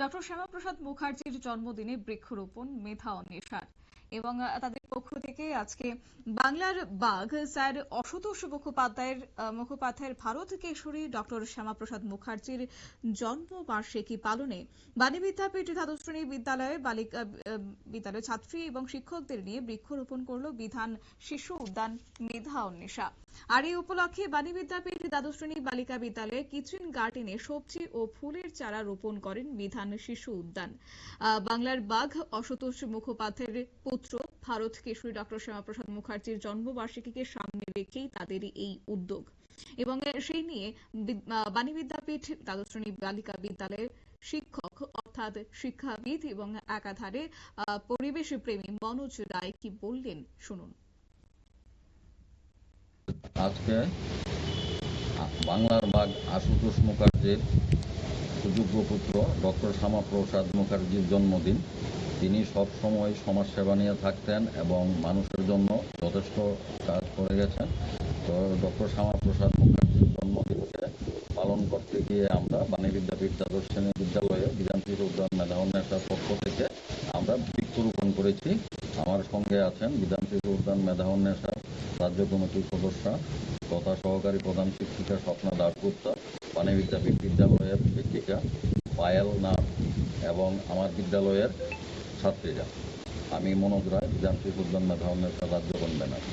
Doctor Shyamaprasad মুখার্জির জন্মদিনে বৃক্ষরোপণ মেধা অন্বেষার এবং তাদের পক্ষ থেকে আজকে বাংলার বাঘ স্যার অসুতোষ মুখোপাধ্যায়ের ভারত কেশরী ডক্টর শ্যামাপ্রসাদ মুখার্জির জন্মবার্ষিকী পালনে বাণী বিদ্যাপীঠ দ্বাদশ শ্রেণী বিদ্যালয়ের ছাত্রী এবং শিক্ষকদের নিয়ে বৃক্ষরোপণ করল বিধান শিশু উদ্যান মেধা অন্বেষা। আর এই উপলক্ষে বাণী বিদ্যাপীঠ দ্বাদশ শ্রেণী বালিকা বিদ্যালয়ে কিচেন গার্ডেনে সবজি ও ফুলের চারা রোপণ করেন বিধান শিশু উদ্যান। বাংলার বাঘ অসুতোষ মুখোপাধ্যায়ের পুত্র ভারত কেশরী ডক্টর শ্যামাপ্রসাদ মুখার্জির জন্মবার্ষিকীকে সামনে রেখেই তাদের এই উদ্যোগ এবং সেই নিয়ে বাণী বিদ্যাপীঠ দ্বাদশ শ্রেণী বালিকা বিদ্যালয়ের শিক্ষক অর্থাৎ শিক্ষাবিদ এবং একাধারে পরিবেশ প্রেমী মনোজ রায় কি বললেন শুনুন। আজকে বাংলার বাঘ আশুতোষ মুখার্জির সুযোগ্য পুত্র ডক্টর শ্যামাপ্রসাদ মুখার্জির জন্মদিন। তিনি সবসময় সমাজসেবা নিয়ে থাকতেন এবং মানুষের জন্য যথেষ্ট কাজ করে গেছেন। তো ডক্টর শ্যামাপ্রসাদ মুখার্জির জন্মদিনকে পালন করতে গিয়ে আমরা বাণী বিদ্যাপীঠ দ্বাদশ শ্রেণী বিদ্যালয়ে বিধান শিশু উদ্যান মেধা অন্বেষার পক্ষ থেকে আমরা বৃক্ষরোপণ করেছি। আমার সঙ্গে আছেন বিধান শিশু উদ্যান মেধা অন্বেষার রাজ্য কমিটির সদস্য তথা সহকারী প্রধান শিক্ষিকা স্বপ্না দাশগুপ্তা, বাণী বিদ্যাপীঠ বিদ্যালয়ের শিক্ষিকা পায়েল নাথ এবং আমার বিদ্যালয়ের ছাত্রীরা। আমি মনোজ রায়, বিধান শিশু উদ্যান মেধা অন্বেষার রাজ্য কনভেনর।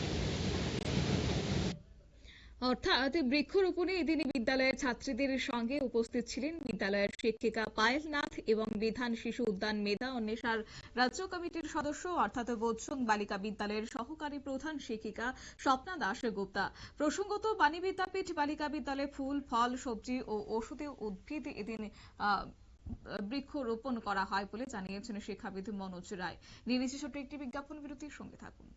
অর্থাৎ বৃক্ষরোপণে এদিন বিদ্যালয়ের ছাত্রীদের সঙ্গে উপস্থিত ছিলেন বিদ্যালয়ের শিক্ষিকা পায়েল নাথ এবং বিধান শিশু উদ্যান মেধা অন্বেষার রাজ্য কমিটির সদস্য অর্থাৎ বোধসুং বালিকা বিদ্যালয়ের সহকারী প্রধান শিক্ষিকা স্বপ্না দাশগুপ্তা। প্রসঙ্গত বাণী বিদ্যাপীঠ বালিকা বিদ্যালয়ে ফুল, ফল, সবজি ও ঔষধি উদ্ভিদ এদিন বৃক্ষরোপণ করা হয় বলে জানিয়েছেন শিক্ষাবিদ মনোজ রায়। নিয়ে নিচ্ছে ছোট্ট একটি বিজ্ঞাপন বিরতির সঙ্গে থাকুন।